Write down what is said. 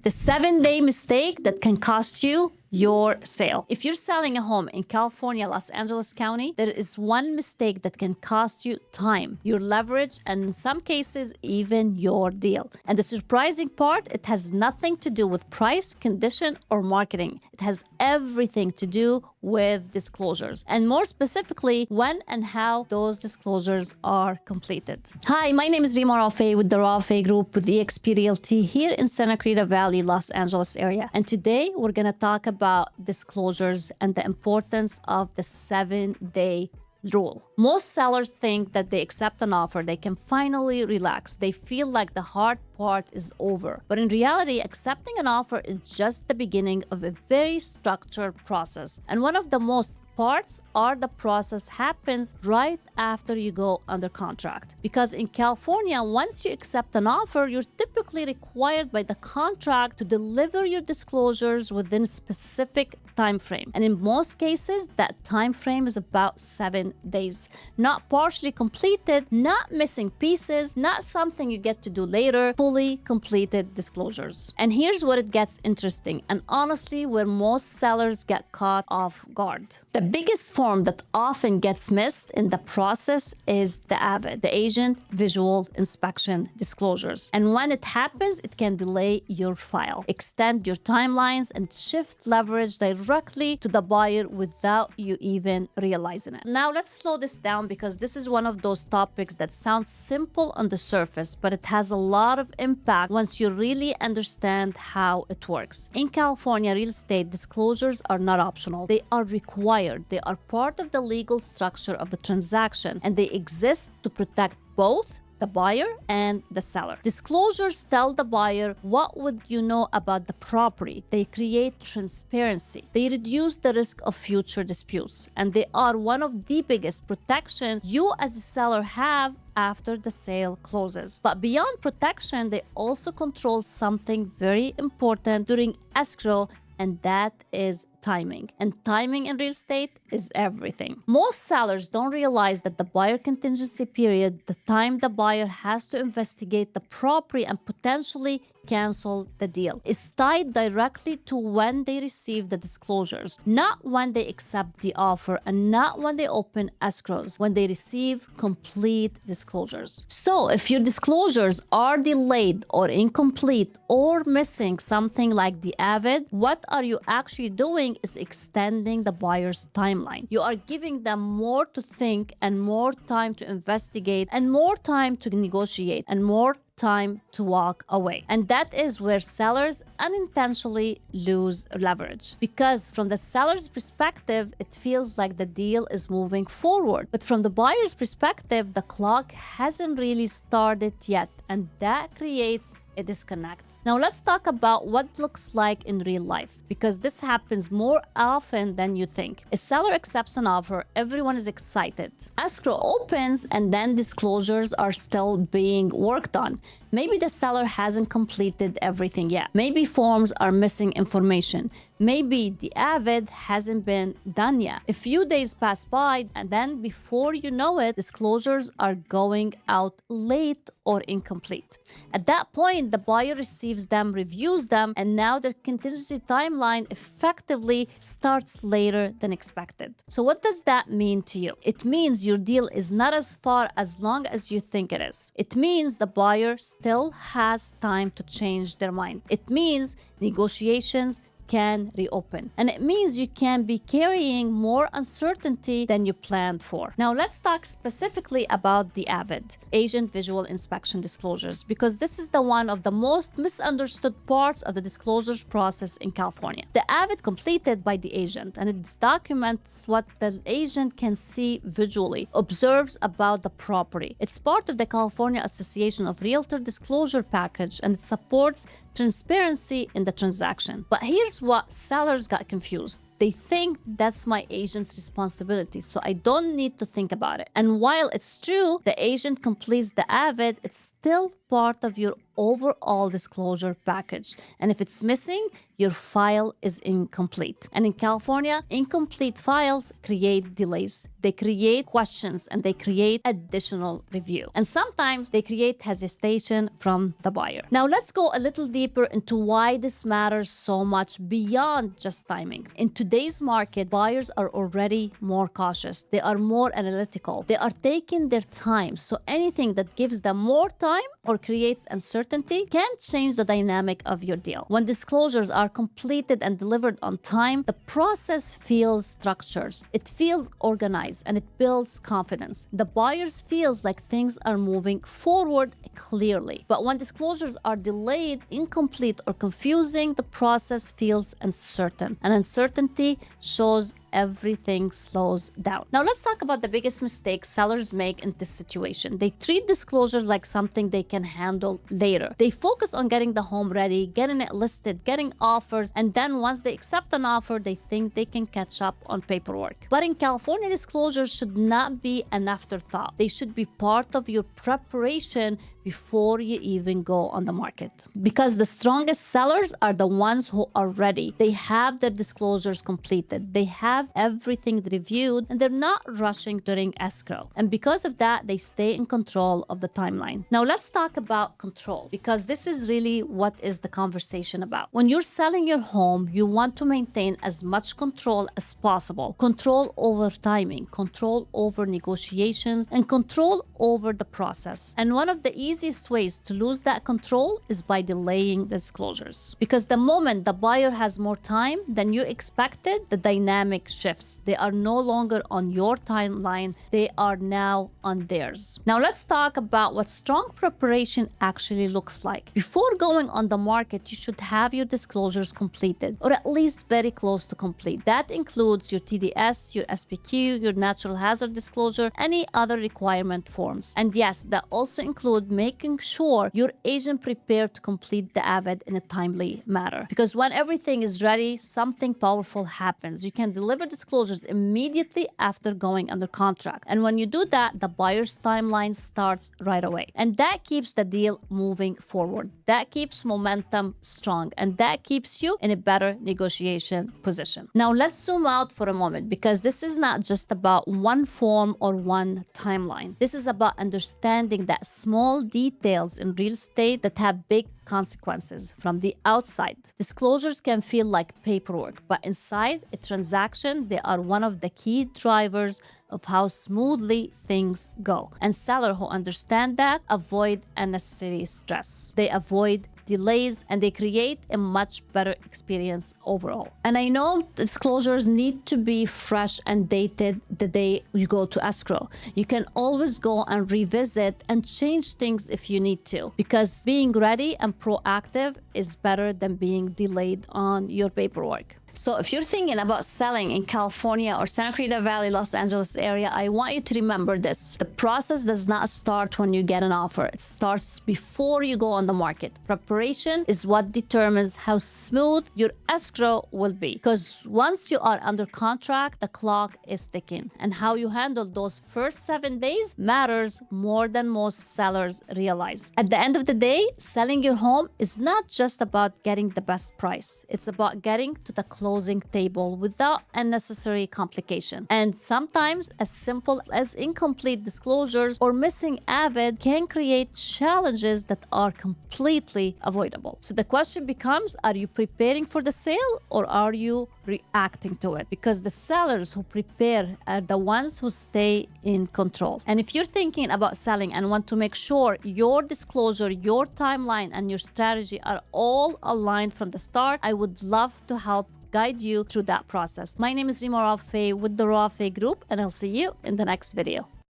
The 7-day mistake that can cost you your sale. If you're selling a home in California, Los Angeles County, there is one mistake that can cost you time, your leverage, and in some cases, even your deal. And the surprising part, it has nothing to do with price, condition, or marketing. It has everything to do with disclosures, and more specifically, when and how those disclosures are completed. Hi, my name is Rima Rafeh with the Rafeh Group with eXp Realty here in Santa Clarita Valley, Los Angeles area. And today we're going to talk about disclosures and the importance of the 7-day rule. Most sellers think that they accept an offer, they can finally relax. They feel like the hard part is over. But in reality, accepting an offer is just the beginning of a very structured process. And one of the most parts are the process happens right after you go under contract. Because in California, once you accept an offer, you're typically required by the contract to deliver your disclosures within a specific time frame. And in most cases, that time frame is about 7 days. Not partially completed, not missing pieces, not something you get to do later, fully completed disclosures. And here's where it gets interesting, and honestly, where most sellers get caught off guard. The biggest form that often gets missed in the process is the AVID, the Agent Visual Inspection Disclosures. And when it happens, it can delay your file, extend your timelines, and shift leverage directly to the buyer without you even realizing it. Now, let's slow this down because this is one of those topics that sounds simple on the surface, but it has a lot of impact once you really understand how it works. In California, real estate disclosures are not optional. They are required. They are part of the legal structure of the transaction, and they exist to protect both the buyer and the seller. Disclosures tell the buyer what would you know about the property. They create transparency. They reduce the risk of future disputes, and they are one of the biggest protection you as a seller have after the sale closes. But beyond protection, they also control something very important during escrow, and that is timing. And timing in real estate is everything. Most sellers don't realize that the buyer contingency period, the time the buyer has to investigate the property and potentially cancel the deal, is tied directly to when they receive the disclosures, not when they accept the offer and not when they open escrows, when they receive complete disclosures. So if your disclosures are delayed or incomplete or missing something like the AVID, what are you actually doing is extending the buyer's timeline. You are giving them more to think and more time to investigate and more time to negotiate and more time to walk away. And that is where sellers unintentionally lose leverage. Because from the seller's perspective, it feels like the deal is moving forward. But from the buyer's perspective, the clock hasn't really started yet. And that creates a disconnect. Now let's talk about what it looks like in real life, because this happens more often than you think. A seller accepts an offer, everyone is excited. Escrow opens and then disclosures are still being worked on. Maybe the seller hasn't completed everything yet. Maybe forms are missing information. Maybe the AVID hasn't been done yet. A few days pass by, and then before you know it, disclosures are going out late or incomplete. At that point, the buyer receives them, reviews them, and now their contingency timeline effectively starts later than expected. So what does that mean to you? It means your deal is not as far as long as you think it is. It means the buyer still has time to change their mind. It means negotiations can reopen. And it means you can be carrying more uncertainty than you planned for. Now let's talk specifically about the AVID, Agent Visual Inspection Disclosures, because this is the one of the most misunderstood parts of the disclosures process in California. The AVID completed by the agent, and it documents what the agent can see visually, observes about the property. It's part of the California Association of Realtor Disclosure Package, and it supports transparency in the transaction. But here's what sellers got confused. They think that's my agent's responsibility, so I don't need to think about it. And while it's true, the agent completes the AVID, it's still part of your overall disclosure package. And if it's missing, your file is incomplete. And in California, incomplete files create delays. They create questions and they create additional review. And sometimes they create hesitation from the buyer. Now let's go a little deeper into why this matters so much beyond just timing. In today's market, buyers are already more cautious. They are more analytical. They are taking their time. So anything that gives them more time or creates uncertainty can change the dynamic of your deal. When disclosures are completed and delivered on time, the process feels structured. It feels organized and it builds confidence. The buyers feels like things are moving forward clearly. But when disclosures are delayed, incomplete, or confusing, the process feels uncertain. And uncertainty shows everything slows down. Now let's talk about the biggest mistake sellers make in this situation. They treat disclosures like something they can handle later. They focus on getting the home ready, getting it listed, getting offers, and then once they accept an offer, they think they can catch up on paperwork. But in California, disclosures should not be an afterthought. They should be part of your preparation before you even go on the market. Because the strongest sellers are the ones who are ready. They have their disclosures completed. They have everything reviewed and they're not rushing during escrow. And because of that, they stay in control of the timeline. Now let's talk about control, because this is really what is the conversation about. When you're selling your home, you want to maintain as much control as possible. Control over timing, control over negotiations, and control over the process. And one of the easiest ways to lose that control is by delaying disclosures. Because the moment the buyer has more time than you expected, the dynamic shifts. They are no longer on your timeline, they are now on theirs. Now let's talk about what strong preparation actually looks like. Before going on the market, you should have your disclosures completed, or at least very close to complete. That includes your TDS, your SPQ, your natural hazard disclosure, any other requirement forms. And yes, that also includes making sure your agent prepared to complete the AVID in a timely manner. Because when everything is ready, something powerful happens. You can deliver disclosures immediately after going under contract. And when you do that, the buyer's timeline starts right away. And that keeps the deal moving forward. That keeps momentum strong. And that keeps you in a better negotiation position. Now let's zoom out for a moment, because this is not just about one form or one timeline. This is about understanding that small details in real estate that have big consequences from the outside. Disclosures can feel like paperwork, but inside a transaction, they are one of the key drivers of how smoothly things go. And sellers who understand that avoid unnecessary stress. They avoid delays and they create a much better experience overall. And I know disclosures need to be fresh and dated the day you go to escrow. You can always go and revisit and change things if you need to, because being ready and proactive is better than being delayed on your paperwork. So if you're thinking about selling in California or Santa Clarita Valley, Los Angeles area, I want you to remember this. The process does not start when you get an offer. It starts before you go on the market. Preparation is what determines how smooth your escrow will be. Because once you are under contract, the clock is ticking. And how you handle those first 7 days matters more than most sellers realize. At the end of the day, selling your home is not just about getting the best price. It's about getting to the closing table without unnecessary complication. And sometimes as simple as incomplete disclosures or missing AVID can create challenges that are completely avoidable. So the question becomes, are you preparing for the sale or are you reacting to it? Because the sellers who prepare are the ones who stay in control. And if you're thinking about selling and want to make sure your disclosure, your timeline, and your strategy are all aligned from the start, I would love to help guide you through that process. My name is Rima Rafeh with the Rafeh Group, and I'll see you in the next video.